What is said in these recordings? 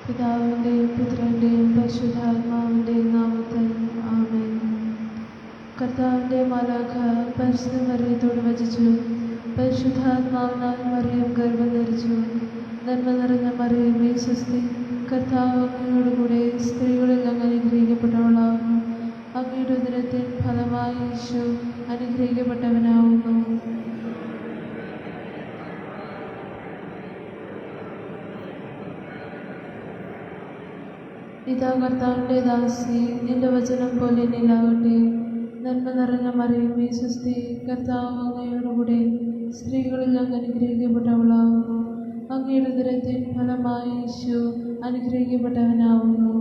പിതാവിൻ്റെയും പുത്രൻ്റെയും പരിശുദ്ധാത്മാവിൻ്റെയും നാമത്തിൽ ആമേൻ. കർത്താവിൻ്റെ മാലാഖ പരിശുദ്ധ മറിയത്തോട് വചിച്ചു, പരിശുദ്ധാത്മാവിനാൽ മറിയം ഗർഭം ധരിച്ചു. നന്മ നിറഞ്ഞ മറിയമേ സ്വസ്തി, കർത്താവ് അങ്ങയോടുകൂടെ സ്ത്രീകളിൽ അങ്ങ് അനുഗ്രഹിക്കപ്പെട്ടവളാകുന്നു. അങ്ങയുടെ ഉദരത്തിൻ ഫലമായി യേശു അനുഗ്രഹിക്കപ്പെട്ടവനാവുന്നു. ഇതാ കർത്താവിൻ്റെ ദാസി, നിന്റെ വചനം പോലെ എന്നിലാവട്ടെ. നന്മ നിറഞ്ഞ മറിയമേ സ്വസ്തി, കർത്താവ് അങ്ങയോടുകൂടെ സ്ത്രീകളിൽ അങ്ങ് അനുഗ്രഹിക്കപ്പെട്ടവളാവുന്നു. അങ്ങയുടെ ഉദരത്തിൻ ഫലമായി യേശു അനുഗ്രഹിക്കപ്പെട്ടവനാവുന്നു.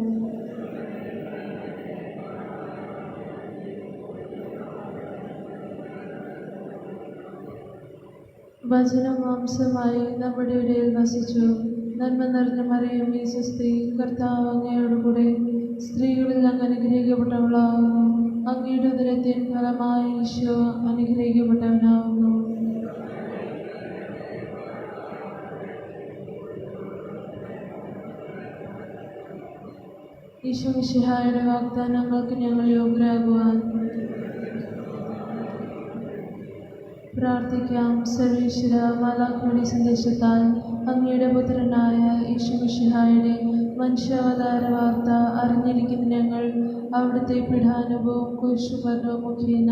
വചനം മാംസമായി നമ്മുടെ ഇടയിൽ വസിച്ചു. നന്മ നിറഞ്ഞ മറിയമേ സ്വസ്തി, കർത്താവ് അങ്ങയോടുകൂടെ സ്ത്രീകളിൽ അങ്ങ് അനുഗ്രഹിക്കപ്പെട്ടവളാവുന്നു. അങ്ങയുടെ ഉദരത്തിൻ ഫലമായി ഈശോ അനുഗ്രഹിക്കപ്പെട്ടവനാവുന്നു. ഈശോ മിശിഹായുടെ വാഗ്ദാനങ്ങൾക്ക് ഞങ്ങൾ യോഗ്യരാകുവാൻ പ്രാർത്ഥിക്കാം. സർവേശ്വര, മാലാഖയുടെ സന്ദേശത്താൽ അങ്ങയുടെ പുത്രനായ ഈശോ മിശിഹായുടെ മനുഷ്യാവതാര വാർത്ത അറിഞ്ഞിരിക്കുന്ന ഞങ്ങൾ അവിടുത്തെ പീഡാനുഭവവും കുരിശുമരണവും മുഖേന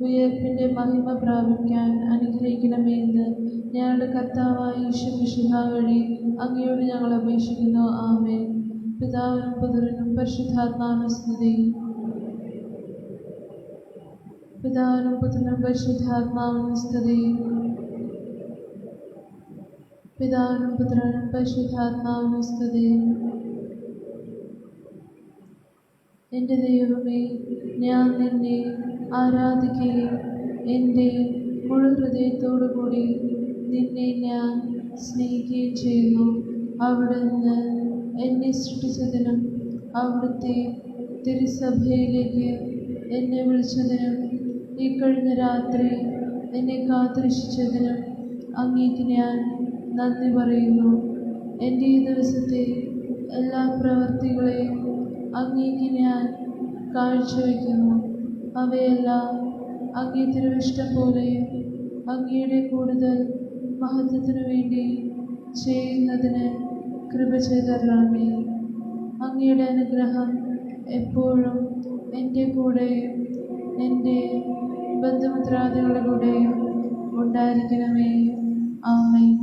ഉയർപ്പിൻ്റെ മഹിമ പ്രാപിക്കാൻ അനുഗ്രഹിക്കണമേ എന്ന് ഞങ്ങളുടെ കർത്താവായ ഈശോ മിശിഹ വഴി അങ്ങയോട് ഞങ്ങൾ അപേക്ഷിക്കുന്നു. ആമേൻ. പിതാവിനും പുത്രനും പരിശുദ്ധാത്മാവിനും സ്തുതി. പിതാവിനും പുത്രനും പരിശുദ്ധാത്മാവിനും സ്തുതി. പിതാവിനും പുത്രനും പരിശുദ്ധാത്മാവിനും സ്തുതി. എൻ്റെ ദൈവമേ, ഞാൻ നിന്നെ ആരാധിക്കുകയും എൻ്റെ മുഴു ഹൃദയത്തോടു കൂടി നിന്നെ ഞാൻ സ്നേഹിക്കുകയും ചെയ്യുന്നു. അവിടുന്ന് എന്നെ സൃഷ്ടിച്ചതിനും അവിടുത്തെ തിരുസഭയിലേക്ക് എന്നെ വിളിച്ചതിനും ഈ കഴിഞ്ഞ രാത്രി എന്നെ കാത്തുരക്ഷിച്ചതിനും അങ്ങേക്ക് ഞാൻ നന്ദി പറയുന്നു. എൻ്റെ ഈ ദിവസത്തെ എല്ലാ പ്രവൃത്തികളെയും അങ്ങേക്ക് ഞാൻ കാഴ്ചവെക്കുന്നു. അവയെല്ലാം അങ്ങേ തിരുവിഷ്ടം പോലെയും അങ്ങയുടെ കൂടുതൽ മഹത്വത്തിനു വേണ്ടി ചെയ്യുന്നതിന് കൃപ ചെയ്തരണമേ. അങ്ങയുടെ അനുഗ്രഹം എപ്പോഴും എൻ്റെ കൂടെയും എൻ്റെ ബന്ധുമിത്രാദികളുടെ കൂടെയും ഉണ്ടായിരിക്കണമേ. ആമേൻ.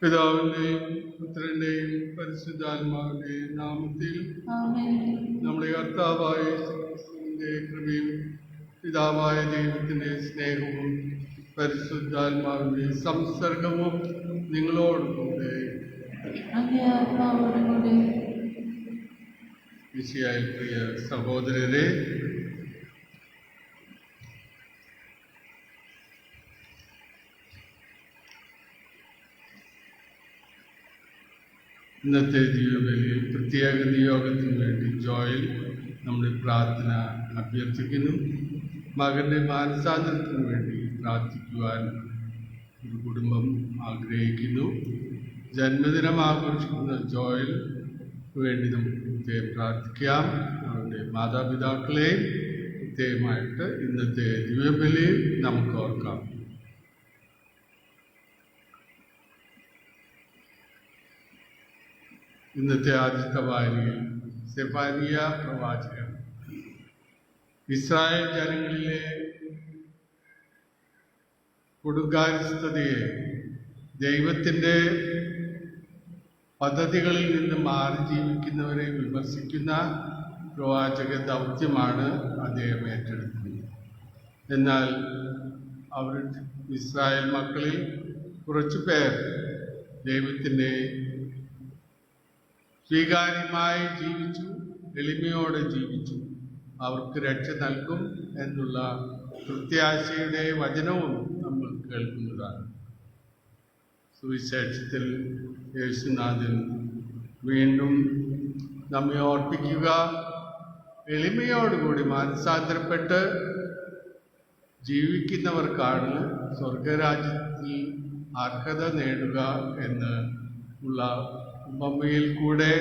പിതാവിൻ്റെയും പുത്രൻ്റെയും പരിശുദ്ധാത്മാവിൻ്റെയും നാമത്തിൽ നമ്മുടെ കർത്താവായ യേശുവിൻ്റെ കൃപയും പിതാവായ ദൈവത്തിൻ്റെ സ്നേഹവും പരിശുദ്ധാത്മാവിൻ്റെ സംസർഗവും നിങ്ങളോടുകൂടെ മിശിഹായിൽ പ്രിയ സഹോദരരെ, ഇന്നത്തെ ദിവ്യബലിയിൽ പ്രത്യേക നിയോഗത്തിന് വേണ്ടി ജോയൽ നമ്മുടെ പ്രാർത്ഥന അഭ്യർത്ഥിക്കുന്നു. മകൻ്റെ മാനസാന്തരത്തിന് വേണ്ടി പ്രാർത്ഥിക്കുവാൻ ഒരു കുടുംബം ആഗ്രഹിക്കുന്നു. ജന്മദിനം ആഘോഷിക്കുന്ന ജോയൽ വേണ്ടി നമുക്ക് പ്രത്യേകം പ്രാർത്ഥിക്കാം. അവരുടെ മാതാപിതാക്കളെയും പ്രത്യേകമായിട്ട് ഇന്നത്തെ ദിവ്യബലിയിൽ നമുക്ക് ഓർക്കാം. ഇന്നത്തെ ആദ്യത്തെ വായനയിൽ സെഫാനിയ പ്രവാചകൻ ഇസ്രായേൽ ജനങ്ങളിലെ കൊടുങ്കാര്യസ്ഥതയെ ദൈവത്തിൻ്റെ പദ്ധതികളിൽ നിന്ന് മാറി ജീവിക്കുന്നവരെ വിമർശിക്കുന്ന പ്രവാചക ദൗത്യമാണ് അദ്ദേഹം ഏറ്റെടുക്കുന്നത്. എന്നാൽ അവർ ഇസ്രായേൽ മക്കളിൽ കുറച്ചു പേർ ദൈവത്തിൻ്റെ സ്വീകാര്യമായി ജീവിച്ചു, എളിമയോടെ ജീവിച്ചു. അവർക്ക് രക്ഷ നൽകും എന്നുള്ള പ്രത്യാശയുടെ വചനവും നമ്മൾ കേൾക്കുന്നതാണ്. സുവിശേഷത്തിൽ യേശുനാഥൻ വീണ്ടും നമ്മെ ഓർപ്പിക്കുക, എളിമയോടുകൂടി മാനസാന്തരപ്പെട്ട് ജീവിക്കുന്നവർക്കാണ് സ്വർഗരാജ്യത്തിൽ അർഹത നേടുക എന്ന് ഉള്ള ഉപമയിൽ കൂടെ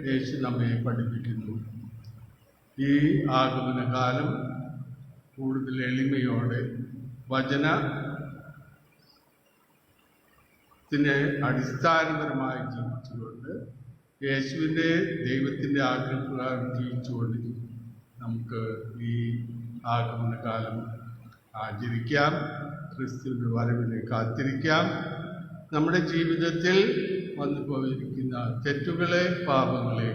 യേശു നമ്മെ പഠിപ്പിക്കുന്നു. ഈ ആഗമനകാലം കൂടുതൽ എളിമയോടെ വചനത്തിന് അടിസ്ഥാനപരമായി ജീവിച്ചുകൊണ്ട് യേശുവിൻ്റെ ദൈവത്തിൻ്റെ ആഗ്രഹപ്രകാരം ജീവിച്ചുകൊണ്ട് നമുക്ക് ഈ ആഗമനകാലം ആചരിക്കാം. ക്രിസ്തുവിൻ്റെ വരവിനെ കാത്തിരിക്കാം. നമ്മുടെ ജീവിതത്തിൽ വന്നു പോയിരിക്കുന്ന തെറ്റുകളെ, പാപങ്ങളെ,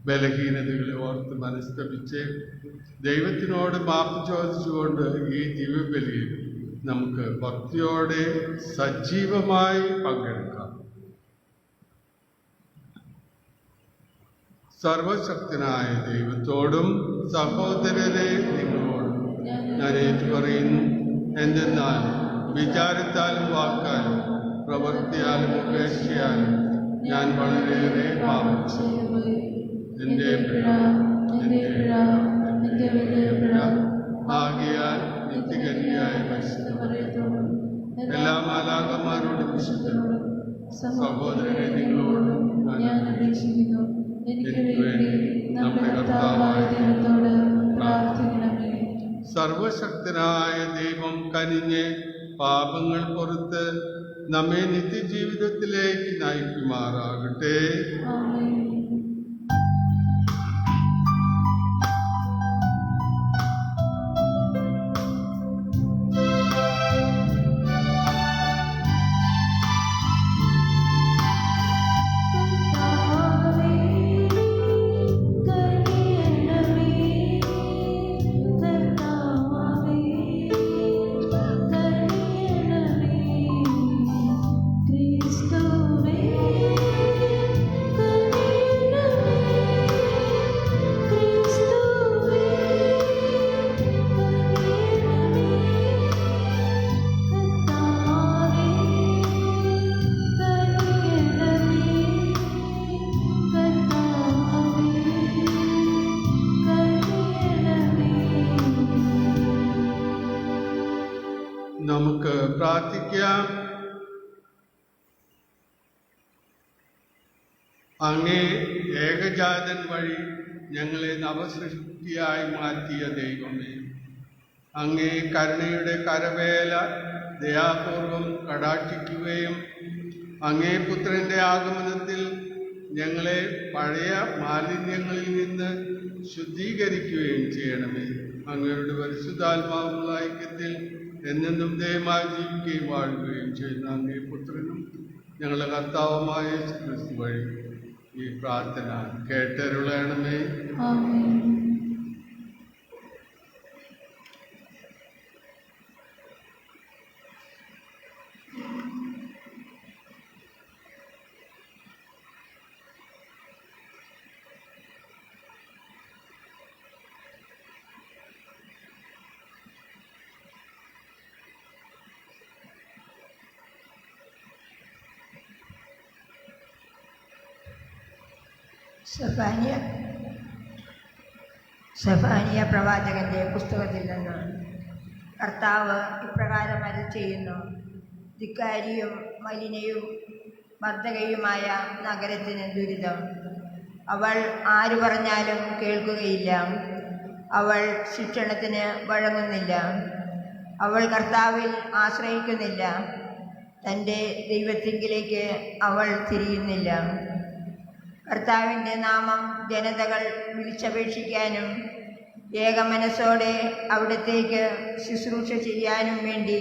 ബലഹീനതകളെ ഓർത്ത് മനസ്തപിച്ച് ദൈവത്തിനോട് മാപ്പ് ചോദിച്ചുകൊണ്ട് ഈ ദിവ്യബലിയിൽ നമുക്ക് ഭക്തിയോടെ സജീവമായി പങ്കെടുക്കാം. സർവശക്തനായ ദൈവത്തോടും സഹോദരരെ നിങ്ങളോടും ഞാൻ ഏറ്റുപറയുന്നു. എന്തെന്നാൽ വിചാരത്താലും വാക്കാലും പ്രവൃത്തിയാലും ഉപേക്ഷയാലും ഞാൻ വളരെയേറെ പാപം ചെയ്തു. എൻ്റെ ആകയാൽ നിത്യകന്യായ എല്ലാ മാലാഖമാരോടും വിശുദ്ധരോടും സഹോദരനെ നിങ്ങളോടും ഞാൻ അപേക്ഷിക്കുന്നു. എനിക്ക് വേണ്ടി നമ്മുടെ കർത്താവായ ദൈവത്തോട് പ്രാർത്ഥിക്കണമേ. സർവശക്തനായ ദൈവം കനിഞ്ഞ് പാപങ്ങൾ പുറത്ത് നമ്മെ നിത്യജീവിതത്തിലേക്ക് നയിക്കുമാറാകട്ടെ. നമുക്ക് പ്രാർത്ഥിക്കാം. അങ്ങേ ഏകജാതൻ വഴി ഞങ്ങളെ നവസൃഷ്ടിയായി മാറ്റിയ ദൈവമേ, അങ്ങേ കരുണയുടെ കരവേല ദയാപൂർവം കടാക്ഷിക്കുകയും അങ്ങേ പുത്രൻ്റെ ആഗമനത്തിൽ ഞങ്ങളെ പഴയ മാലിന്യങ്ങളിൽ നിന്ന് ശുദ്ധീകരിക്കുകയും ചെയ്യണമേ. അങ്ങയുടെ പരിശുദ്ധാത്മാവുള്ള ഐക്യത്തിൽ എന്നെന്നും ദയമായി ജീവിക്കുകയും വാഴുകയും ചെയ്യുന്ന അങ്ങേ പുത്രനും ഞങ്ങളുടെ കർത്താവുമായ യേശുക്രിസ്തു വഴി ഈ പ്രാർത്ഥന കേട്ടരുളണമേ. സെഫാനിയ പ്രവാചകന്റെ പുസ്തകത്തിൽ നിന്ന് കർത്താവ് ഇപ്രകാരം അരുളി ചെയ്യുന്നു. ധിക്കാരിയും മലിനയും മർദ്ദകയുമായ നഗരത്തിന് ദുരിതം. അവൾ ആര് പറഞ്ഞാലും കേൾക്കുകയില്ല. അവൾ ശിക്ഷണത്തിന് വഴങ്ങുന്നില്ല. അവൾ കർത്താവിൽ ആശ്രയിക്കുന്നില്ല. തൻ്റെ ദൈവത്തിങ്കിലേക്ക് അവൾ തിരിയുന്നില്ല. കർത്താവിൻ്റെ നാമം ജനതകൾ വിളിച്ചപേക്ഷിക്കാനും ഏകമനസ്സോടെ അവിടത്തേക്ക് ശുശ്രൂഷ ചെയ്യാനും വേണ്ടി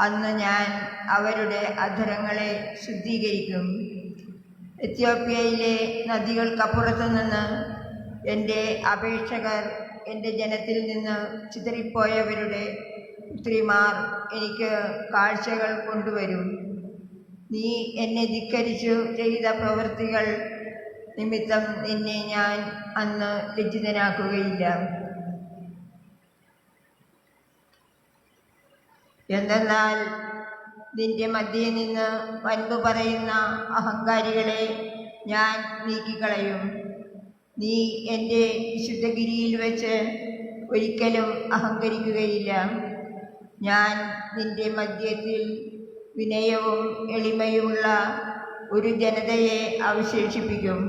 അന്ന് ഞാൻ അവരുടെ അധരങ്ങളെ ശുദ്ധീകരിക്കും. എത്യോപ്യയിലെ നദികൾക്കപ്പുറത്തു നിന്ന് എൻ്റെ അപേക്ഷകർ, എൻ്റെ ജനത്തിൽ നിന്ന് ചിതറിപ്പോയവരുടെ പുത്രിമാർ എനിക്ക് കാഴ്ചകൾ കൊണ്ടുവരും. നീ എന്നെ ധിക്കരിച്ചു ചെയ്ത പ്രവൃത്തികൾ നിമിത്തം നിന്നെ ഞാൻ അന്ന് ലജ്ജിതനാക്കുകയില്ല. എന്തെന്നാൽ നിന്റെ മധ്യേ നിന്ന് വൻപ് പറയുന്ന അഹങ്കാരികളെ ഞാൻ നീക്കിക്കളയും. നീ എൻ്റെ വിശുദ്ധഗിരിയിൽ വെച്ച് ഒരിക്കലും അഹങ്കരിക്കുകയില്ല. ഞാൻ നിന്റെ മധ്യത്തിൽ വിനയവും എളിമയുമുള്ള ഒരു ജനതയെ അവശേഷിപ്പിക്കും.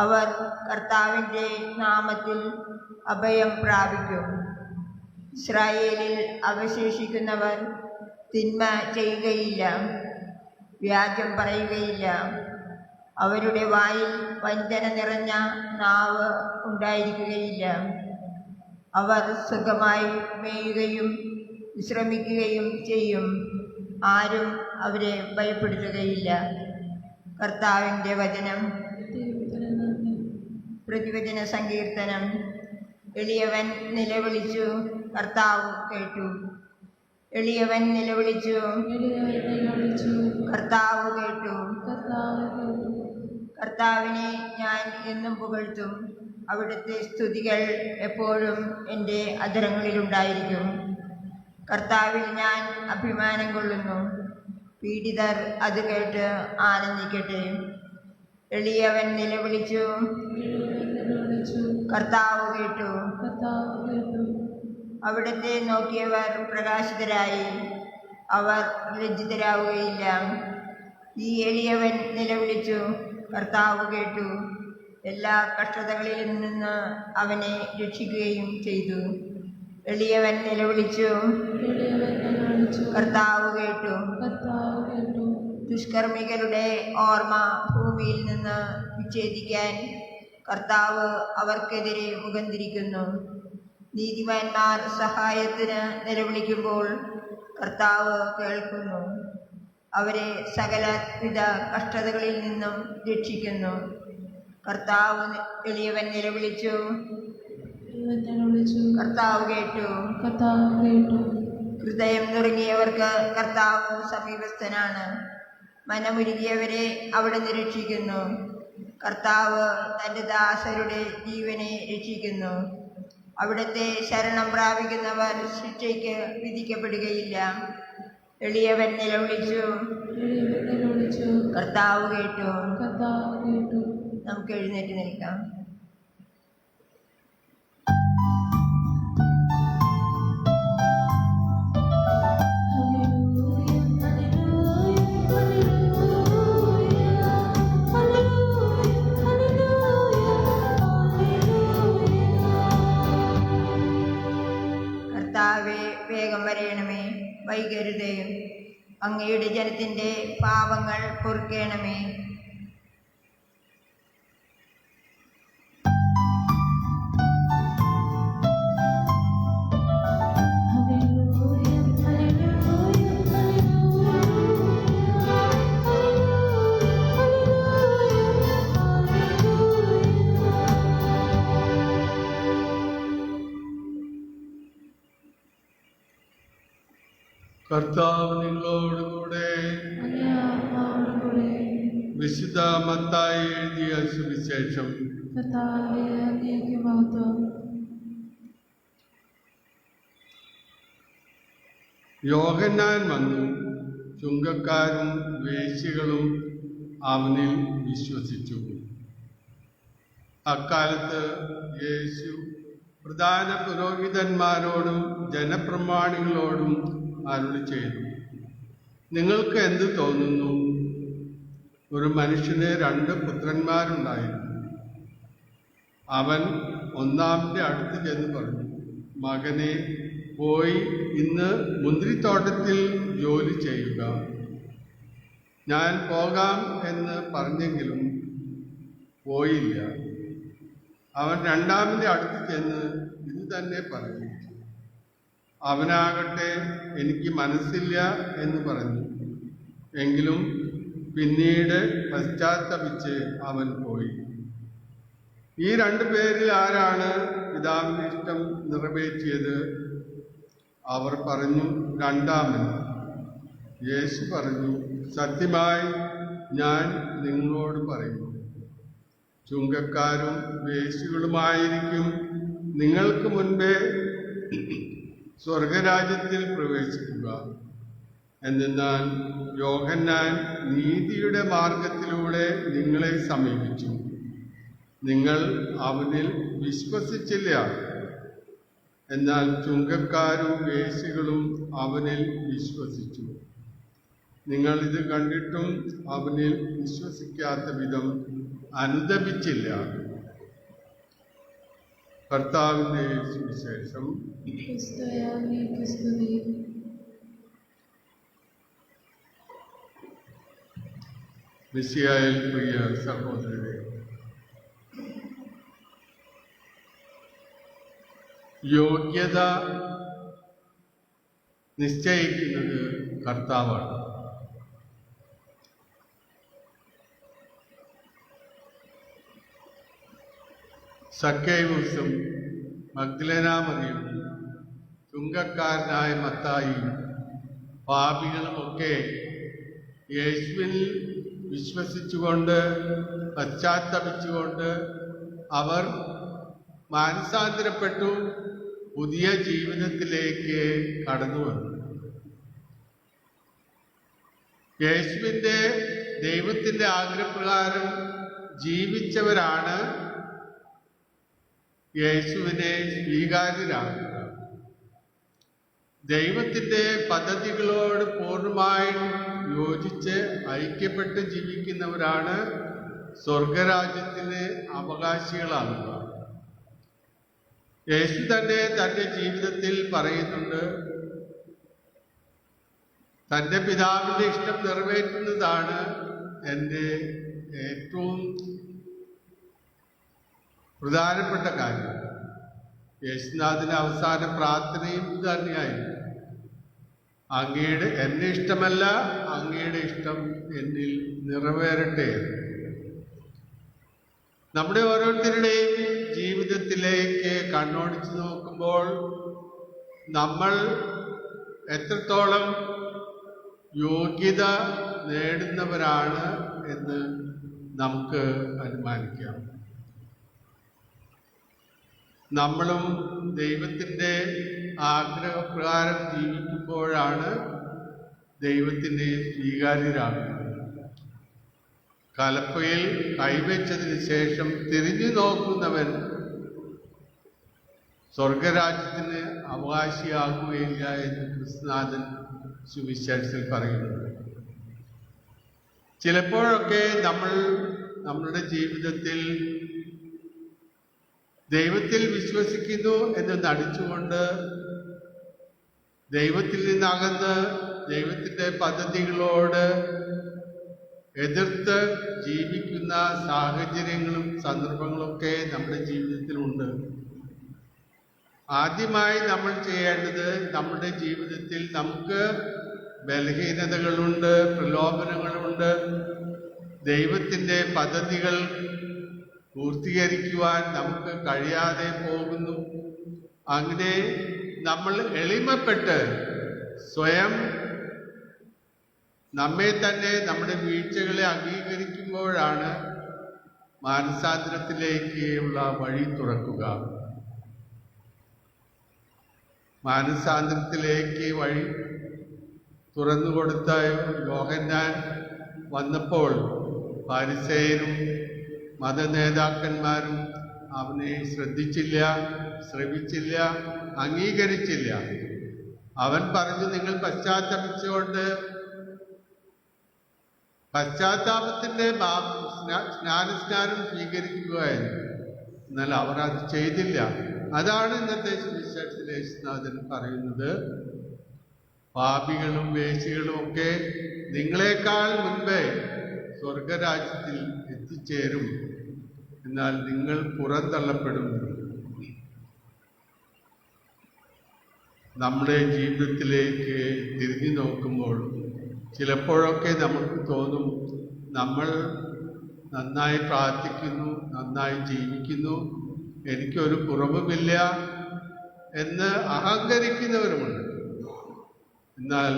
അവർ കർത്താവിൻ്റെ നാമത്തിൽ അഭയം പ്രാപിക്കും. ഇസ്രായേലിൽ അവശേഷിക്കുന്നവർ തിന്മ ചെയ്യുകയില്ല, വ്യാജം പറയുകയില്ല. അവരുടെ വായിൽ വഞ്ചന നിറഞ്ഞ നാവ് ഉണ്ടായിരിക്കുകയില്ല. അവർ സുഖമായി മേയുകയും വിശ്രമിക്കുകയും ചെയ്യും. ആരും അവരെ ഭയപ്പെടുത്തുകയില്ല. കർത്താവിൻ്റെ വചനം. പ്രതിവചന സങ്കീർത്തനം. എളിയവൻ നിലവിളിച്ചു, കർത്താവ് കേട്ടു. എളിയവൻ നിലവിളിച്ചു, കർത്താവ് കേട്ടു. കർത്താവിനെ ഞാൻ എന്നും പുകഴ്ത്തും. അവിടുത്തെ സ്തുതികൾ എപ്പോഴും എൻ്റെ അധരങ്ങളിലുണ്ടായിരിക്കും. കർത്താവിൽ ഞാൻ അഭിമാനം കൊള്ളുന്നു. പീഡിതർ അത് കേട്ട് ആനന്ദിക്കട്ടെ. എളിയവൻ നിലവിളിച്ചു, കർത്താവ് കേട്ടു. അവിടുത്തെ നോക്കിയവർ പ്രകാശിതരായി. അവർ ലജ്ജിതരാവുകയില്ല. ഈ എളിയവൻ നിലവിളിച്ചു, കർത്താവ് കേട്ടു. എല്ലാ കഷ്ടതകളിൽ നിന്ന് അവനെ രക്ഷിക്കുകയും ചെയ്തു. എളിയവൻ നിലവിളിച്ചു, കർത്താവ് കേട്ടു. ദുഷ്കർമ്മികളുടെ ഓർമ്മ ഭൂമിയിൽ നിന്ന് വിച്ഛേദിക്കാൻ കർത്താവ് അവർക്കെതിരെ മുഖം തിരിക്കുന്നു. നീതിമാന്മാർ സഹായത്തിന് നിലവിളിക്കുമ്പോൾ കർത്താവ് കേൾക്കുന്നു. അവരെ സകലവിധ കഷ്ടതകളിൽ നിന്നും രക്ഷിക്കുന്നു. കർത്താവ് എളിയവൻ നിലവിളിച്ചു, കർത്താവ് കേട്ടു. ഹൃദയം നുറുങ്ങിയവർക്ക് കർത്താവ് സമീപസ്ഥനാണ്. മനമുരുകിയവരെ അവിടുന്ന് രക്ഷിക്കുന്നു. കർത്താവ് തൻ്റെ ദാസരുടെ ജീവനെ രക്ഷിക്കുന്നു. അവിടുത്തെ ശരണം പ്രാപിക്കുന്നവർ ശിക്ഷയ്ക്ക് വിധിക്കപ്പെടുകയില്ല. എളിയവൻ നിലവിളിച്ചു, കർത്താവ് കേട്ടു. നമുക്ക് എഴുന്നേറ്റ് നിൽക്കാം. കർത്താവേ, വേഗം വരയണമേ, വൈകരുതേ. അങ്ങയുടെ ജനത്തിൻ്റെ പാപങ്ങൾ പൊറുക്കണമേ. കർത്താവ് നിങ്ങളോടുകൂടെ. വിശുദ്ധ മത്തായി എഴുതിയ സുവിശേഷം. യോഹന്നാൻ വന്നു, ചുങ്കക്കാരും വേശ്യകളും അവനിൽ വിശ്വസിച്ചു. അക്കാലത്ത് യേശു പ്രധാന പുരോഹിതന്മാരോടും ജനപ്രമാണികളോടും അരുളി ചെയ്തു, നിങ്ങൾക്ക് എന്ത് തോന്നുന്നു? ഒരു മനുഷ്യന് 2 പുത്രന്മാരുണ്ടായിരുന്നു. അവൻ ഒന്നാമന്റെ അടുത്ത് ചെന്ന് പറഞ്ഞു, മകനെ, പോയി ഇന്ന് മുന്തിരിത്തോട്ടത്തിൽ ജോലി ചെയ്യുക. ഞാൻ പോകാം എന്ന് പറഞ്ഞെങ്കിലും പോയില്ല. അവൻ രണ്ടാമന്റെ അടുത്ത് ചെന്ന് ഇത് തന്നെ പറഞ്ഞു. അവനാകട്ടെ, എനിക്ക് മനസ്സില്ല എന്ന് പറഞ്ഞു. എങ്കിലും പിന്നീട് പശ്ചാത്തപിച്ച് അവൻ പോയി. ഈ 2 പേരിൽ ആരാണ് പിതാവിന്റെ ഇഷ്ടം നിറവേറ്റിയത്? അവർ പറഞ്ഞു, രണ്ടാമൻ. യേശു പറഞ്ഞു, സത്യമായി ഞാൻ നിങ്ങളോട് പറയുന്നു, ചുങ്കക്കാരും വേശ്യകളുമായിരിക്കും നിങ്ങൾക്ക് മുൻപേ സ്വർഗരാജ്യത്തിൽ പ്രവേശിക്കുക. എന്നാൽ യോഹന്നാൻ നീതിയുടെ മാർഗത്തിലൂടെ നിങ്ങളെ സമീപിച്ചു, നിങ്ങൾ അവനിൽ വിശ്വസിച്ചില്ല. എന്നാൽ ചുങ്കക്കാരും വേശ്യകളും അവനിൽ വിശ്വസിച്ചു. നിങ്ങൾ ഇത് കണ്ടിട്ടും അവനിൽ വിശ്വസിക്കാത്ത വിധം അനുതപിച്ചില്ല. കർത്താവിന്റെ സുവിശേഷം. മിശിഹായിൽ പ്രിയ സഹോദരരെ, യോഗ്യത നിശ്ചയിക്കുന്നത് കർത്താവാണ്. സക്കേവൂസും മഗ്ദലേന മറിയവും ചുങ്കക്കാരനായ മത്തായിയും പാപികളുമൊക്കെ യേശുവിൽ വിശ്വസിച്ചുകൊണ്ട് പശ്ചാത്തപിച്ചുകൊണ്ട് അവർ മാനസാന്തരപ്പെട്ടു, പുതിയ ജീവിതത്തിലേക്ക് കടന്നു വന്നു. യേശുവിൻ്റെ ദൈവത്തിൻ്റെ ആഗ്രഹപ്രകാരം ജീവിച്ചവരാണ് യേശുവിനെ സ്വീകാര്യരാകുക. ദൈവത്തിൻ്റെ പദ്ധതികളോട് പൂർണ്ണമായും യോജിച്ച് ഐക്യപ്പെട്ട് ജീവിക്കുന്നവരാണ് സ്വർഗരാജ്യത്തിന് അവകാശികളാകുക. യേശു തന്നെ തൻ്റെ ജീവിതത്തിൽ പറയുന്നുണ്ട്, തൻ്റെ പിതാവിൻ്റെ ഇഷ്ടം നിറവേറ്റുന്നതാണ് എൻ്റെ ഏറ്റവും പ്രധാനപ്പെട്ട കാര്യം. യേശുനാഥിൻ്റെ അവസാന പ്രാർത്ഥനയും ഇത് തന്നെയായിരുന്നു, അങ്ങയുടെ എന്നെ ഇഷ്ടമല്ല, അങ്ങയുടെ ഇഷ്ടം എന്നിൽ നിറവേറട്ടെ. നമ്മുടെ ഓരോരുത്തരുടെയും ജീവിതത്തിലേക്ക് കണ്ണോടിച്ച് നോക്കുമ്പോൾ നമ്മൾ എത്രത്തോളം യോഗ്യത നേടുന്നവരാണ് എന്ന് നമുക്ക് അനുമാനിക്കാം. നമ്മളും ദൈവത്തിൻ്റെ ആഗ്രഹപ്രകാരം ജീവിക്കുമ്പോഴാണ് ദൈവത്തിൻ്റെ സ്വീകാര്യരാകുന്നത്. കലപ്പയിൽ കൈവച്ചതിന് ശേഷം തിരിഞ്ഞു നോക്കുന്നവൻ സ്വർഗരാജ്യത്തിന് അവകാശിയാകുകയില്ല എന്ന് ക്രിസ്തുനാഥൻ സുവിശേഷത്തിൽ പറയുന്നു. ചിലപ്പോഴൊക്കെ നമ്മളുടെ ജീവിതത്തിൽ ദൈവത്തിൽ വിശ്വസിക്കുന്നു എന്ന് നടിച്ചുകൊണ്ട് ദൈവത്തിൽ നിന്നകന്ന് ദൈവത്തിൻ്റെ പദ്ധതികളോട് എതിർത്ത് ജീവിക്കുന്ന സാഹചര്യങ്ങളും സന്ദർഭങ്ങളൊക്കെ നമ്മുടെ ജീവിതത്തിലുണ്ട്. ആദ്യമായി നമ്മൾ ചെയ്യേണ്ടത്, നമ്മുടെ ജീവിതത്തിൽ നമുക്ക് ബലഹീനതകളുണ്ട്, പ്രലോഭനങ്ങളുണ്ട്, ദൈവത്തിൻ്റെ പദ്ധതികൾ പൂർത്തീകരിക്കുവാൻ നമുക്ക് കഴിയാതെ പോകുന്നു. അങ്ങനെ നമ്മൾ എളിമപ്പെട്ട് സ്വയം നമ്മെ തന്നെ, നമ്മുടെ വീഴ്ചകളെ അംഗീകരിക്കുമ്പോഴാണ് മാനസാന്തരത്തിലേക്കുള്ള വഴി തുറക്കുക. മാനസാന്തരത്തിലേക്ക് വഴി തുറന്നുകൊടുത്ത യോഹന്നാൻ വന്നപ്പോൾ ഫരിസേയരും മതനേതാക്കന്മാരും അവനെ ശ്രദ്ധിച്ചില്ല, ശ്രവിച്ചില്ല, അംഗീകരിച്ചില്ല. അവൻ പറഞ്ഞു, നിങ്ങൾ പശ്ചാത്തപിച്ചുകൊണ്ട് പശ്ചാത്താപത്തിൻ്റെ സ്നാനം സ്വീകരിക്കുകയായിരുന്നു. എന്നാൽ അവർ അത് ചെയ്തില്ല. അതാണ് ഇന്നത്തെ സുവിശേഷത്തിൽ യേശുനാഥൻ പറയുന്നത്, പാപികളും വേശ്യകളും ഒക്കെ നിങ്ങളെക്കാൾ മുൻപേ സ്വർഗരാജ്യത്തിൽ എത്തിച്ചേരും, എന്നാൽ നിങ്ങൾ പുറന്തള്ളപ്പെടും. നമ്മുടെ ജീവിതത്തിലേക്ക് തിരിഞ്ഞു നോക്കുമ്പോൾ ചിലപ്പോഴൊക്കെ നമുക്ക് തോന്നും, നമ്മൾ നന്നായി പ്രാർത്ഥിക്കുന്നു, നന്നായി ജീവിക്കുന്നു, എനിക്കൊരു കുറവുമില്ല എന്ന് അഹങ്കരിക്കുന്നവരുമുണ്ട്. എന്നാൽ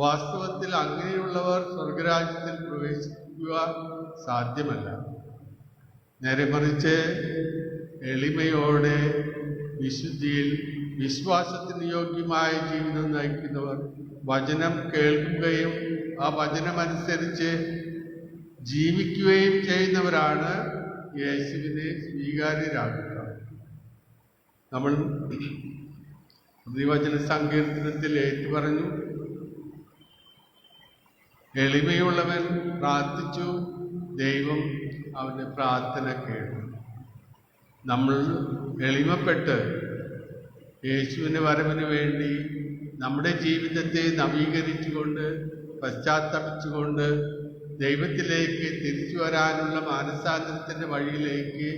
വാസ്തവത്തിൽ അങ്ങനെയുള്ളവർ സ്വർഗരാജ്യത്തിൽ പ്രവേശിക്കുക സാധ്യമല്ല. നേരെ മറിച്ച് എളിമയോടെ വിശുദ്ധിയിൽ വിശ്വാസത്തിന് യോഗ്യമായ ജീവിതം നയിക്കുന്നവർ വചനം കേൾക്കുകയും ആ വചനമനുസരിച്ച് ജീവിക്കുകയും ചെയ്യുന്നവരാണ് യേശുവിനെ സ്വീകാര്യരാകുക. നമ്മൾ പ്രതിവചന സങ്കീർത്തനത്തിൽ ഏറ്റുപറഞ്ഞു, എളിമയുള്ളവൻ പ്രാർത്ഥിച്ചു, ദൈവം അവൻ്റെ പ്രാർത്ഥന കേട്ടു. നമ്മൾ എളിമപ്പെട്ട് യേശുവിൻ്റെ വരവിന് വേണ്ടി നമ്മുടെ ജീവിതത്തെ നവീകരിച്ചുകൊണ്ട് പശ്ചാത്തപിച്ചുകൊണ്ട് ദൈവത്തിലേക്ക് തിരിച്ചു വരാനുള്ള മാനസാന്തരത്തിൻ്റെ വഴിയിലേക്ക്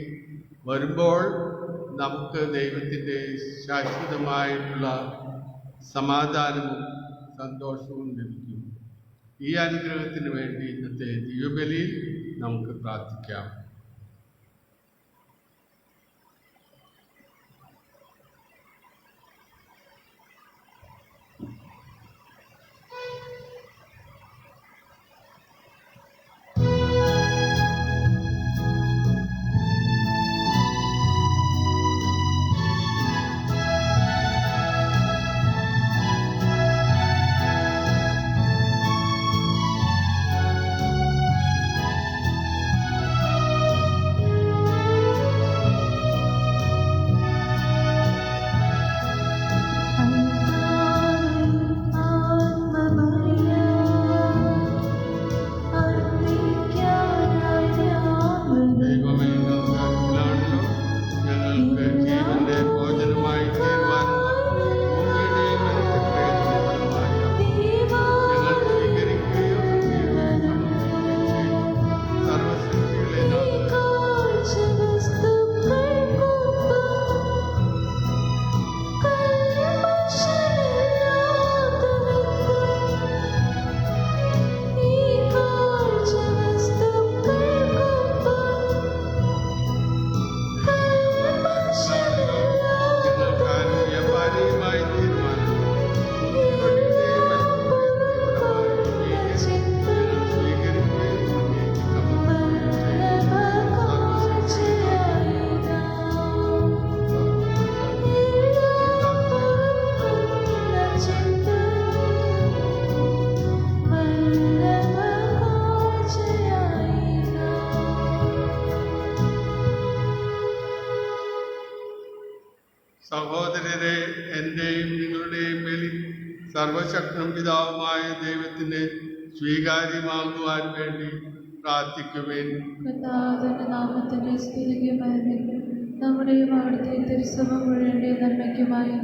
വരുമ്പോൾ നമുക്ക് ദൈവത്തിൻ്റെ ശാശ്വതമായിട്ടുള്ള സമാധാനവും സന്തോഷവും ലഭിക്കും. ഈ അനുഗ്രഹത്തിന് വേണ്ടി ഇന്നത്തെ ദിവ്യബലിയിൽ നമുക്ക് പ്രാർത്ഥിക്കാം. സഹോദരരെ, എൻ്റെയും നിങ്ങളുടെയും മേലിൽ സർവശക്തനും പിതാവുമായ ദൈവത്തിന് സ്വീകാര്യമാകുവാൻ വേണ്ടി പ്രാർത്ഥിക്കുവേൻ. കർത്താവിന്റെ നാമത്തിന്റെ സ്തുതിക്കും മഹിമയ്ക്കും നമ്മുടെയും അവിടുത്തെ തിരുസഭ മുഴുവന്റെ നന്മയ്ക്കുമായി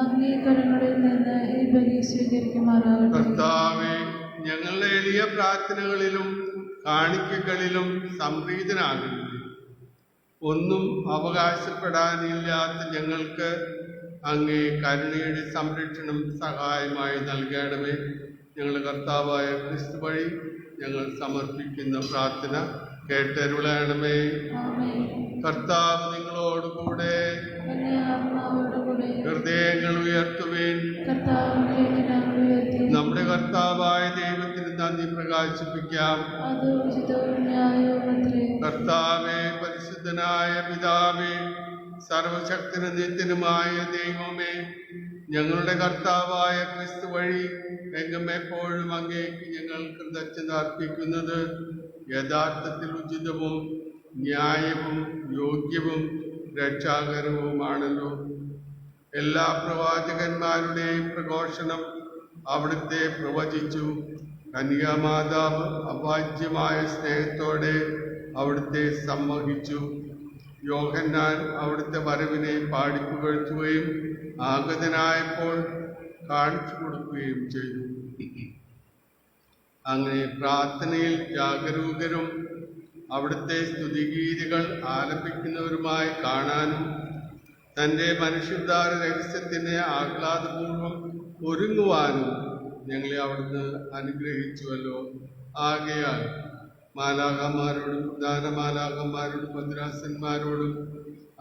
അങ്ങേ കരങ്ങളിൽ നിന്ന് ഈ ബലി സ്വീകരിക്കുമാറാകട്ടെ. കർത്താവേ, ഞങ്ങളുടെ എളിയ പ്രാർത്ഥനകളിലും കാണിക്കകളിലും സംപ്രീതനാകരുത്. ഒന്നും അവകാശപ്പെടാനില്ലാത്ത ഞങ്ങൾക്ക് അങ്ങേ കരുണയുടെ സംരക്ഷണം സഹായമായി നൽകണമേ. ഞങ്ങളുടെ കർത്താവായ ക്രിസ്തു വഴി ഞങ്ങൾ സമർപ്പിക്കുന്ന പ്രാർത്ഥന കേട്ടരുളണമേ. കർത്താവ് നിങ്ങളോടുകൂടെ. ഹൃദയങ്ങൾ ഉയർത്തുവേൻ. നമ്മുടെ കർത്താവായ ദൈവത്തിന് നന്ദി പ്രകാശിപ്പിക്കാം. കർത്താവേ, പരിശുദ്ധനായ പിതാവേ, സർവശക്തനും നിത്യനുമായ ദൈവമേ, ഞങ്ങളുടെ കർത്താവായ ക്രിസ്തു വഴി എങ്ങും എപ്പോഴും അങ്ങേക്ക് ഞങ്ങൾ കൃതജ്ഞത അർപ്പിക്കുന്നത് യഥാർത്ഥത്തിൽ ഉചിതവും ന്യായവും യോഗ്യവും രക്ഷാകരവുമാണല്ലോ. എല്ലാ പ്രവാചകന്മാരുടെയും പ്രഘോഷണം അവിടുത്തെ പ്രവചിച്ചു. കന്യാമാതാവ് അവാച്യമായ സ്നേഹത്തോടെ അവിടുത്തെ സംവഹിച്ചു. യോഹന്നാൻ അവിടുത്തെ വരവിനെ പാടിപ്പുകഴ്ത്തുകയും ആഗതനായപ്പോൾ കാണിച്ചു കൊടുക്കുകയും ചെയ്തു. അങ്ങനെ പ്രാർത്ഥനയിൽ ജാഗരൂകരും അവിടുത്തെ സ്തുതിഗീതികൾ ആലപിക്കുന്നവരുമായി കാണാനും തൻ്റെ മനുഷ്യോദ്ധാര രഹസ്യത്തിന് ആഹ്ലാദപൂർവ്വം ഒരുങ്ങുവാനും ഞങ്ങളെ അവിടുന്ന് അനുഗ്രഹിച്ചുവല്ലോ. ആകയാൽ മാലാഖമാരോടും ദാനമാലാഖമാരോടും ഭദ്രാസന്മാരോടും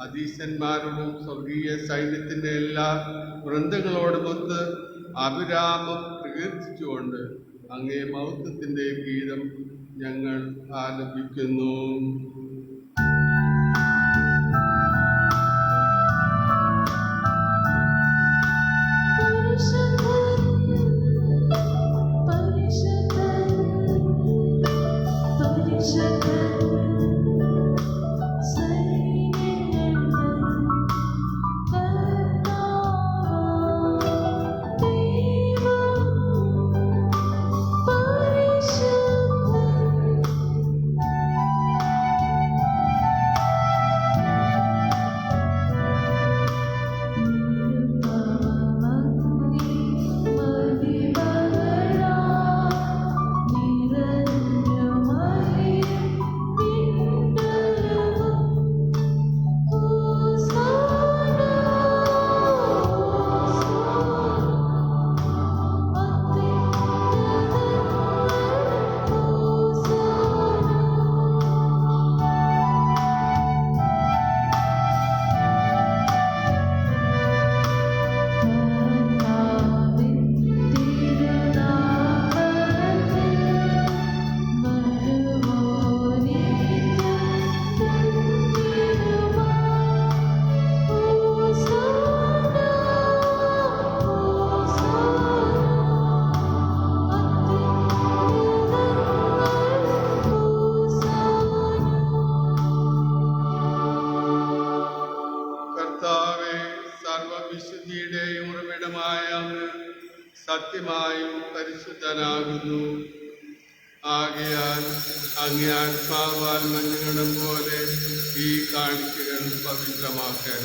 അധീശന്മാരോടും സ്വർഗീയ സൈന്യത്തിൻ്റെ എല്ലാ വൃന്ദങ്ങളോടുമൊത്ത് അവിരാമം പ്രകീർത്തിച്ചുകൊണ്ട് അങ്ങേ മഹത്വത്തിൻ്റെ ഗീതം ഞങ്ങൾ ആലപിക്കുന്നു. സത്യമായും പരിശുദ്ധനാകുന്നു. ആകയാൽ അങ്ങേ ആത്മാവാൽ മഞ്ഞുകണം പോലെ ഈ കാണിക്കകൾ പവിത്രമാക്കാൻ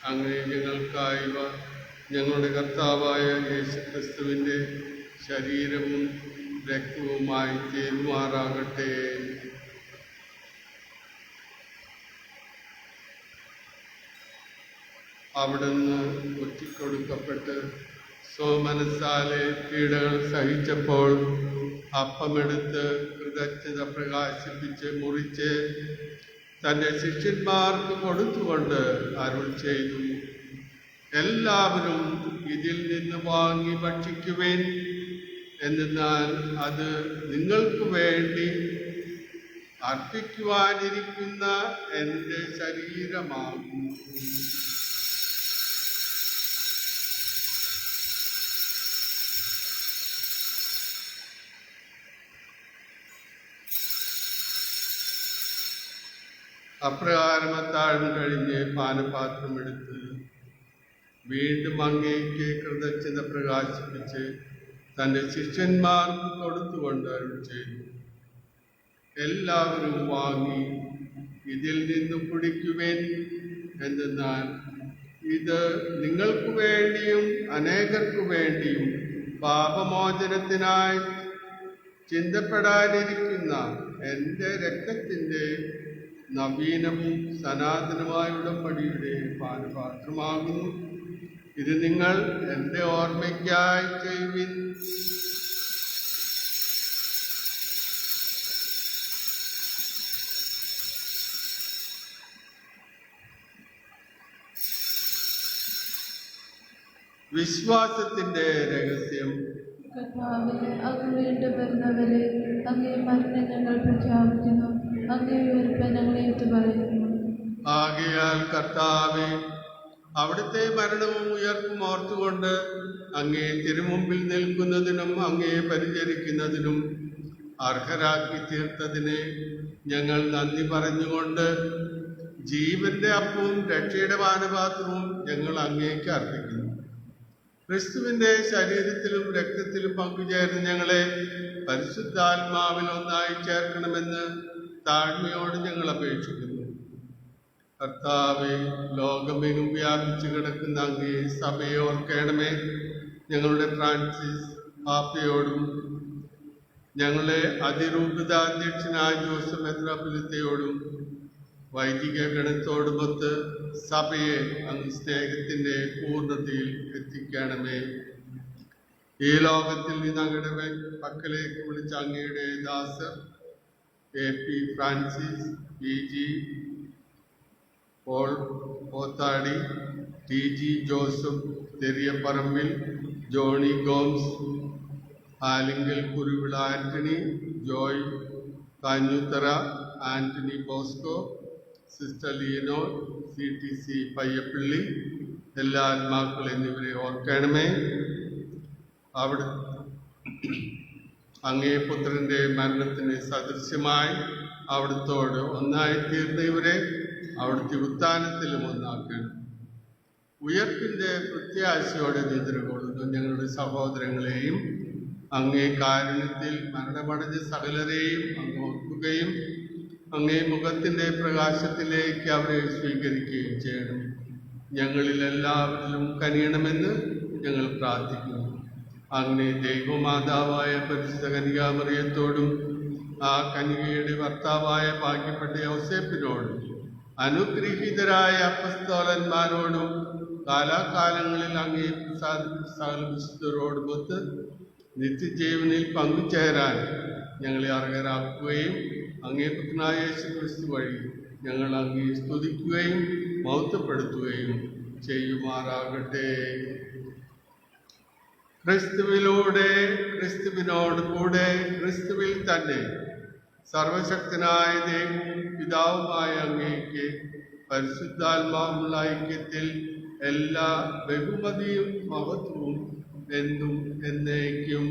അങ്ങനെ ഞങ്ങൾക്കായി ഞങ്ങളുടെ കർത്താവായ യേശുക്രിസ്തുവിൻ്റെ ശരീരവും രക്തവുമായി ചേരുമാറാകട്ടെ. അവിടുന്ന് ഒറ്റിക്കൊടുക്കപ്പെട്ട് സ്വമനസ്സാലെ പീഡകൾ സഹിച്ചപ്പോൾ അപ്പമെടുത്ത് കൃതജ്ഞത പ്രകാശിപ്പിച്ച് മുറിച്ച് തൻ്റെ ശിഷ്യന്മാർക്ക് കൊടുത്തുകൊണ്ട് അരുൾ ചെയ്തു, എല്ലാവരും ഇതിൽ നിന്ന് വാങ്ങി ഭക്ഷിക്കുവേൻ, എന്നാൽ അത് നിങ്ങൾക്ക് വേണ്ടി അർപ്പിക്കുവാനിരിക്കുന്ന എൻ്റെ ശരീരമാകും. അപ്രകാരം താഴ്ന്നു കഴിഞ്ഞ് പാനപാത്രം എടുത്ത് വീണ്ടും അങ്ങേക്ക് കൃതജ്ഞത പ്രകാശിപ്പിച്ച് തൻ്റെ ശിഷ്യന്മാർക്ക് കൊടുത്തുകൊണ്ട് അരുൾ ചെയ്തു, എല്ലാവരും വാങ്ങി ഇതിൽ നിന്ന് കുടിക്കുവേൻ, എന്തെന്നാൽ ഇത് നിങ്ങൾക്ക് വേണ്ടിയും അനേകർക്കു വേണ്ടിയും പാപമോചനത്തിനായി ചിന്തപ്പെടാനിരിക്കുന്ന എൻ്റെ രക്തത്തിൻ്റെ നവീനവും സനാതനമായ ഉടമ്പടിയുടെ പാനപാത്രമാകുന്നു. ഇത് നിങ്ങൾ എൻ്റെ ഓർമ്മയ്ക്കായി ചെയ്യുവിൻ. വിശ്വാസത്തിൻ്റെ രഹസ്യം. കർത്താവേ, അങ്ങ് വീണ്ടും വരുന്നവരെ അങ്ങേ മരണം ഞങ്ങൾ പ്രഖ്യാപിക്കുന്നു, അങ്ങേ ഉയർപ്പ് ഞങ്ങളെ ഏറ്റുപറയുന്നു. ആകയാൽ കർത്താവേ, അവിടുത്തെ മരണവും ഉയർപ്പും ഓർത്തുകൊണ്ട് അങ്ങേ തിരുമുമ്പിൽ നിൽക്കുന്നതിനും അങ്ങേ പരിചരിക്കുന്നതിനും അർഹരാക്കി തീർത്തതിനെ ഞങ്ങൾ നന്ദി പറഞ്ഞുകൊണ്ട് ജീവന്റെ അപ്പവും രക്ഷയുടെ പാനപാത്രവും ഞങ്ങൾ അങ്ങേക്ക് അർപ്പിക്കുന്നു. ക്രിസ്തുവിന്റെ ശരീരത്തിലും രക്തത്തിലും പങ്കുചേർന്ന് ഞങ്ങളെ പരിശുദ്ധാത്മാവിൽ ഒന്നായി ചേർക്കണമെന്ന് താഴ്മയോട് ഞങ്ങൾ അപേക്ഷിക്കുന്നു. കർത്താവെ, ലോകമെങ്ങും വ്യാപിച്ചു കിടക്കുന്ന അങ്ങേ സഭയെ ഓർക്കണമേ. ഞങ്ങളുടെ ഫ്രാൻസിസ് പാപ്പയോടും ഞങ്ങളെ അതിരൂപത അധ്യക്ഷനായ ജോസഫ് മെത്രാപ്പൊലീത്തയോടും വൈദിക ഗണത്തോടുമൊത്ത് സഭയെ അങ്ങ് സ്നേഹത്തിന്റെ പൂർണ്ണതയിൽ എത്തിക്കണമേ. ഈ ലോകത്തിൽ നിന്ന് അങ്ങയുടെ പക്കലേക്ക് വിളിച്ച അങ്ങയുടെ ദാസർ AP Francis, PG Paul Pothadi, TG Joseph Theriyaparambil, Johnny Gomes, Alinkal Kuruvila Antony, Joy Kanjoothara, Antony Bosco, sister Lino, CTC Payyappally, എല്ലാ ആത്മാക്കൾ എന്നിവരെ ഓർക്കണമേ. അവിടെ അങ്ങേ പുത്രന്റെ മരണത്തിന് സദൃശ്യമായി അവിടുത്തോട് ഒന്നായി തീർന്ന ഇവരെ അവിടുത്തെ ഉത്ഥാനത്തിലും ഒന്നാക്കണം. ഉയർപ്പിന്റെ പ്രത്യാശയോടെ നിദ്രകൊള്ളുന്നു ഞങ്ങളുടെ സഹോദരങ്ങളെയും അങ്ങേ കാരുണ്യത്തിൽ മരണമടഞ്ഞ സകലരെയും അങ്ങ് ഓർക്കുകയും അങ്ങേ മുഖത്തിന്റെ പ്രകാശത്തിലേക്ക് അവരെ സ്വീകരിക്കുകയും ചെയ്യണം. ഞങ്ങളിൽ എല്ലാവരിലും കനിയണമെന്ന് ഞങ്ങൾ പ്രാർത്ഥിക്കുന്നു. അങ്ങനെ ദൈവമാതാവായ പരിശുദ്ധ കന്യകാമറിയത്തോടും ആ കന്യകയുടെ ഭർത്താവായ ഭാഗ്യപ്പെട്ട യോസേപ്പിനോടും അനുഗ്രഹീതരായ അപ്പസ്തോലന്മാരോടും കാലാകാലങ്ങളിൽ അങ്ങേ സകല വിശുദ്ധരോടുമൊത്ത് നിത്യജീവനിൽ പങ്കുചേരാൻ ഞങ്ങളെ അർഹരാക്കുകയും അങ്ങേ പുത്രനായ യേശുക്രിസ്തു വഴി ഞങ്ങൾ അങ്ങേ സ്തുതിക്കുകയും മഹത്വപ്പെടുത്തുകയും ചെയ്യുമാറാകട്ടെ. ക്രിസ്തുവിലൂടെ, ക്രിസ്തുവിനോട് കൂടെ, ക്രിസ്തുവിൽ തന്നെ സർവശക്തനായ ദൈവവും പിതാവുമായ അങ്ങേക്ക് പരിശുദ്ധാത്മാവുള്ള ഐക്യത്തിൽ എല്ലാ ബഹുമതിയും മഹത്വവും എന്നും എന്നേക്കും.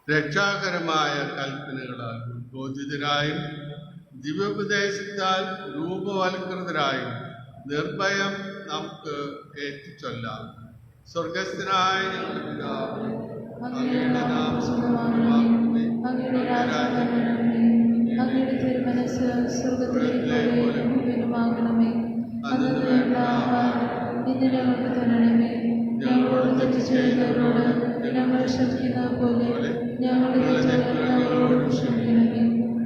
രക്ഷാകരമായ കൽപ്പനകളാൽ ബോധിതരായും ദിവ്യോപദേശത്താൽ രൂപവൽകൃതരായും നിർഭയം നമുക്ക് ഏറ്റുചൊല്ലാം. സ്വർഗസ്ഥനായ ഞങ്ങളുടെ പിതാവേ, അങ്ങയുടെ നാമം പൂജിതമാകണമേ. അങ്ങയുടെ രാജ്യം വരണമേ. അങ്ങയുടെ തിരുമനസ്സ് സ്വർഗത്തിലെ പോലെ ഭൂമിയിലുമാകണമേ. അന്നത്തെ ഞങ്ങളുടെ ആഹാരം ഇന്ന് ഞങ്ങൾക്ക് തരണമേ. ഞങ്ങളോട് തെറ്റ് ചെയ്യുന്നവരോട് ഞങ്ങൾ ക്ഷമിക്കുന്നത് പോലെ ഞങ്ങളുടെ ഞങ്ങളോട് ക്ഷമിക്കണമേ.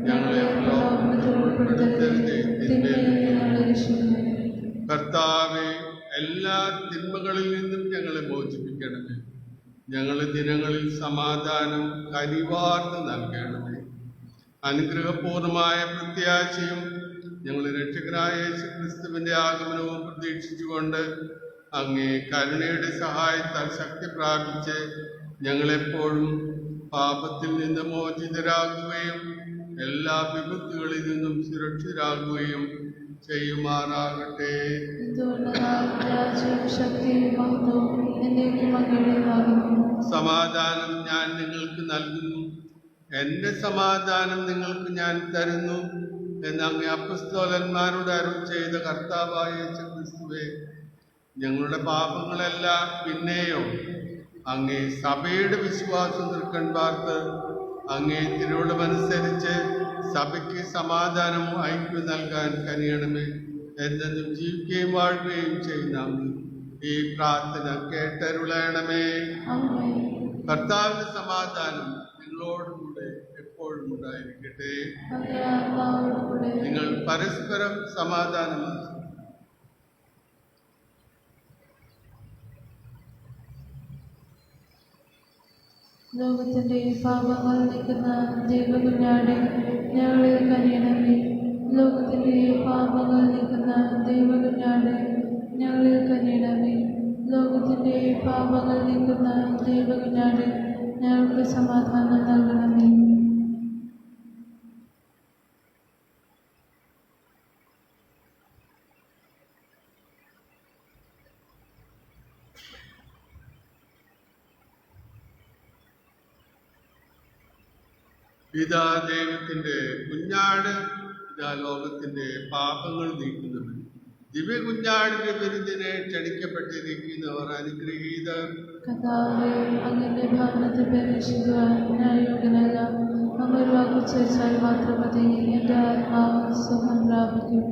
ഞങ്ങളെ പ്രലോഭനത്തിൽ ഉൾപ്പെടുത്തരുതേ, തിന്മയിൽ നിന്ന് ഞങ്ങളെ രക്ഷിക്കണമേ. കർത്താവേ, എല്ലാ തിന്മകളിൽ നിന്നും ഞങ്ങളെ മോചിപ്പിക്കണമേ. ഞങ്ങളുടെ ദിനങ്ങളിൽ സമാധാനം കനിവാർന്ന് നൽകണമേ. അനുഗ്രഹപൂർണമായ പ്രത്യാശയും ഞങ്ങളുടെ രക്ഷകനായ യേശുക്രിസ്തുവിന്റെ ആഗമനവും പ്രതീക്ഷിച്ചുകൊണ്ട് അങ്ങേ കരുണയുടെ സഹായത്താൽ ശക്തി പ്രാപിച്ച് ഞങ്ങളെപ്പോഴും പാപത്തിൽ നിന്ന് മോചിതരാകുകയും എല്ലാ വിപത്തുകളിൽ നിന്നും സുരക്ഷിതരാകുകയും ചെയ്യുമാറാകട്ടെ. സമാധാനം ഞാൻ നിങ്ങൾക്ക് നൽകുന്നു, എന്റെ സമാധാനം നിങ്ങൾക്ക് ഞാൻ തരുന്നു എന്ന് അങ്ങേ അപ്പസ്തോലന്മാരോട് അരുളി ചെയ്ത കർത്താവായ യേശുക്രിസ്തുവേ, ഞങ്ങളുടെ പാപങ്ങളെല്ലാം പിന്നെയോ അങ്ങേ സഭയുടെ വിശ്വാസം തൃക്കൺ പാർത്ത് അങ്ങേ തിരുവുള്ളമനുസരിച്ച് സഭയ്ക്ക് സമാധാനവും ഐക്യവും നൽകാൻ കനിയണമേ. എന്നെന്നും ജീവിക്കുകയും വാഴുകയും ചെയ്യുന്ന ഈ പ്രാർത്ഥന കേട്ടരുളയണമേ. കർത്താവിന്റെ സമാധാനം നിങ്ങളോടുകൂടെ എപ്പോഴും ഉണ്ടായിരിക്കട്ടെ. നിങ്ങൾ പരസ്പരം സമാധാനം. ലോകത്തിന്റെ പാപങ്ങൾ നീക്കുന്ന ദൈവകുഞ്ഞാടെ ഞങ്ങളെ കനിയണമേ. ലോകത്തിന്റെ പാപങ്ങൾ നീക്കുന്ന ദൈവകുഞ്ഞാടെ ഞങ്ങളെ കനിയണമേ. ലോകത്തിന്റെ പാപങ്ങൾ നീക്കുന്ന ദൈവകുഞ്ഞാടെ ഞങ്ങൾക്ക് സമാധാനം നൽകണമേ. ഇതാ ദൈവത്തിന്റെ കുഞ്ഞാട്, ഇതാ ലോകത്തിന്റെ പാപങ്ങൾ നീക്കുന്നവൻ. ദിവ്യ കുഞ്ഞാടിന്റെ വിരുന്നിനെ ക്ഷണിക്കപ്പെട്ടിരിക്കുന്നവർ അനുഗ്രഹീതർ. കർത്താവേ, അങ്ങയുടെ ഭവനത്തിൽ പ്രവേശിക്കുവാൻ ഞാൻ യോഗ്യനല്ല. അങ്ങ് ഒരു വാക്ക് ചോദിച്ചാൽ മാത്രം മതി, എൻ്റെ ആത്മാവ് സുഖം പ്രാപിക്കും.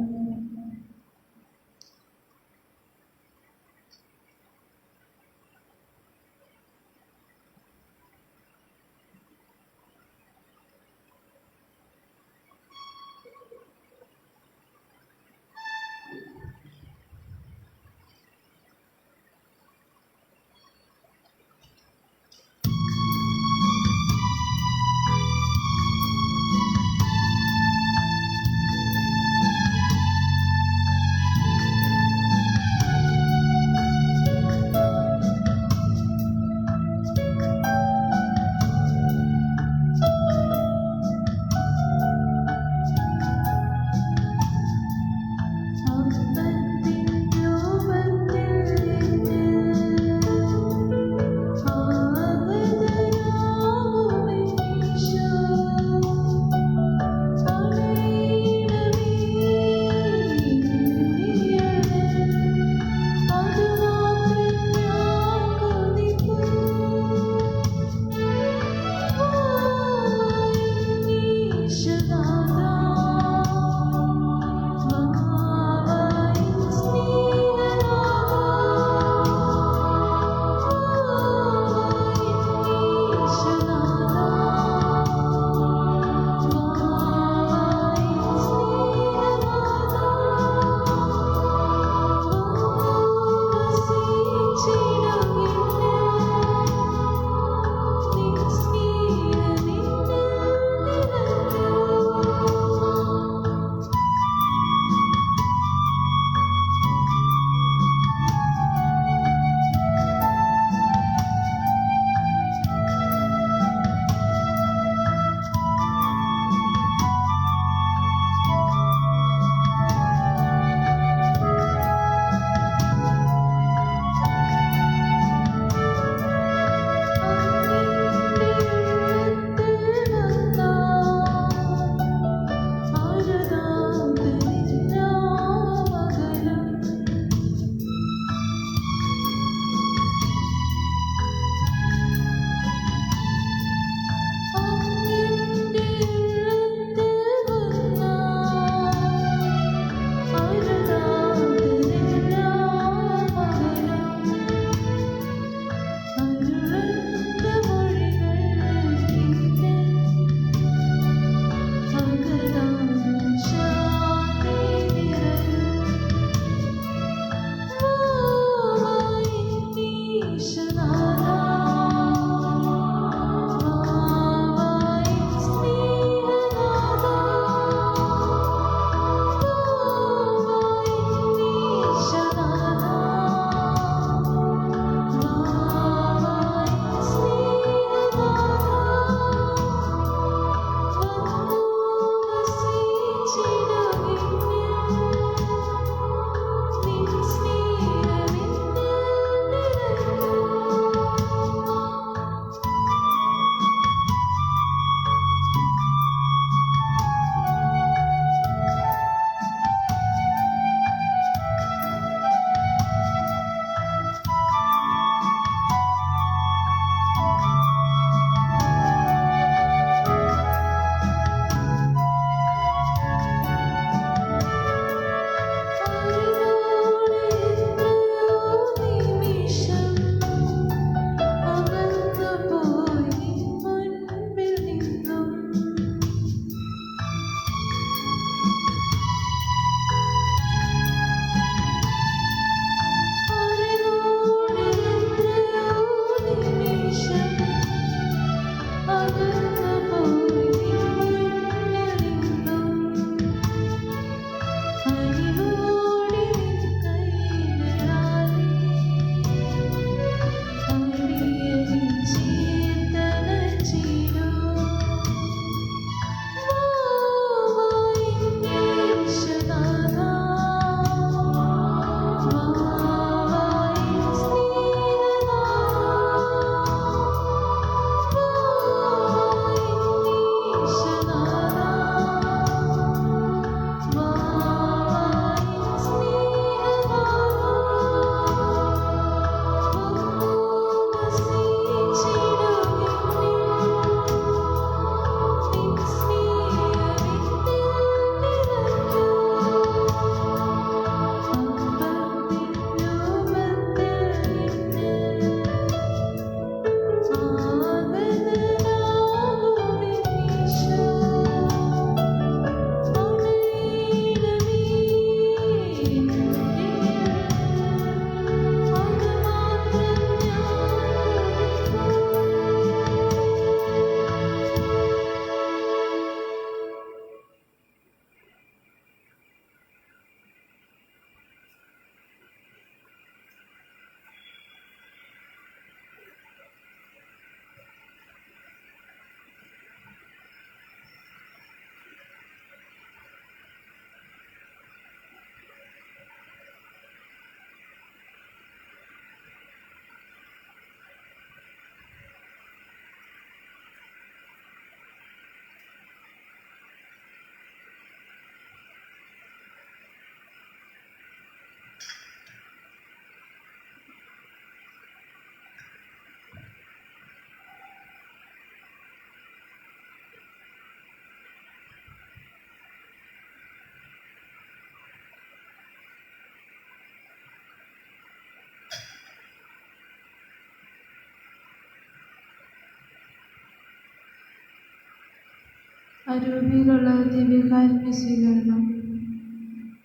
അരൂപിയിലുള്ള ദിവ്യകാരുണ്യ സ്വീകരണം.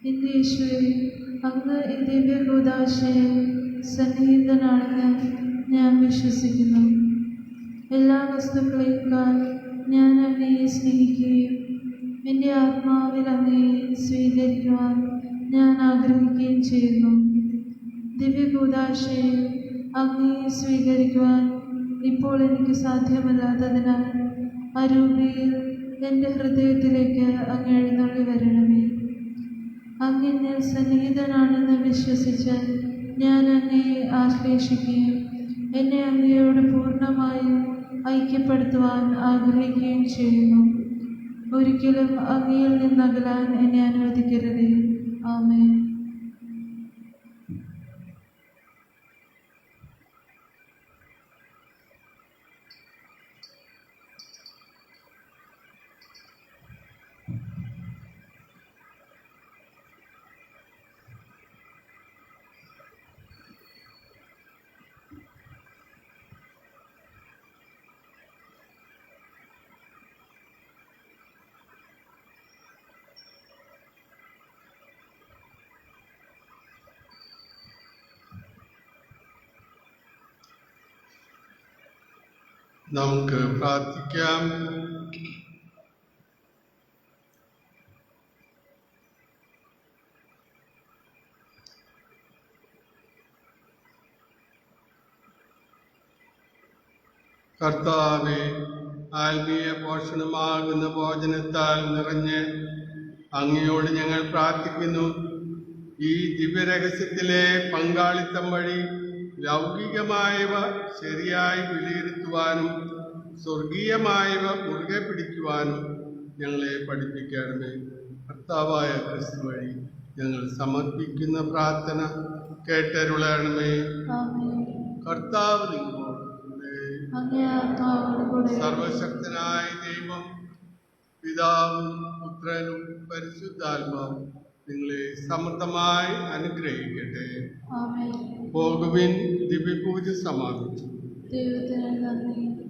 എൻ്റെ യേശുവേ, അങ്ങ് ഈ ദിവ്യകൂദാശയെ സന്നിഹിതനാണെന്ന് ഞാൻ വിശ്വസിക്കുന്നു. എല്ലാ വസ്തുക്കളേക്കാൾ ഞാൻ അങ്ങയെ സ്നേഹിക്കുകയും എൻ്റെ ആത്മാവിൽ അങ്ങയെ സ്വീകരിക്കുവാൻ ഞാൻ ആഗ്രഹിക്കുകയും ചെയ്യുന്നു. ദിവ്യകൂദാശയെ അങ്ങയെ സ്വീകരിക്കുവാൻ ഇപ്പോൾ എനിക്ക് സാധ്യമല്ലാത്തതിനാൽ അരൂപിയിൽ എൻ്റെ ഹൃദയത്തിലേക്ക് അങ്ങ് എഴുന്നള്ളി വരണമേ. അങ്ങ് സന്നിഹിതനാണെന്ന് വിശ്വസിച്ച് ഞാൻ അങ്ങയെ ആശ്ലേഷിക്കുകയും എന്നെ അങ്ങയോട് പൂർണ്ണമായും ഐക്യപ്പെടുത്തുവാൻ ആഗ്രഹിക്കുകയും ചെയ്യുന്നു. ഒരിക്കലും അങ്ങയിൽ നിന്നകലാൻ എന്നെ അനുവദിക്കരുതേ. ആമേൻ. നമുക്ക് പ്രാർത്ഥിക്കാം. കർത്താവേ, ആത്മീയ പോഷണമാകുന്ന ഭോജനത്താൽ നിറഞ്ഞ് അങ്ങയോട് ഞങ്ങൾ പ്രാർത്ഥിക്കുന്നു. ഈ ദിവ്യരഹസ്യത്തിലെ പങ്കാളിത്തം വഴി ലൗകികമായവ ശരിയായി വിലയിരുത്തുവാനും സ്വർഗീയമായവ മുറുകെ പിടിക്കുവാനും ഞങ്ങളെ പഠിപ്പിക്കണമേ. കർത്താവായ ക്രിസ്തു വഴി ഞങ്ങൾ സമർപ്പിക്കുന്ന പ്രാർത്ഥന കേട്ടരുളണമേ. കർത്താവ് നിങ്ങളോടുകൂടെ. സർവശക്തനായ ദൈവം പിതാവും പുത്രനും പരിശുദ്ധാത്മാവും നിങ്ങളെ സമൃദ്ധമായി അനുഗ്രഹിക്കട്ടെ. പോകുവിൻ. ദിവ്യപൂജ സമാപിച്ചു. ദൈവത്തിന് നന്ദി.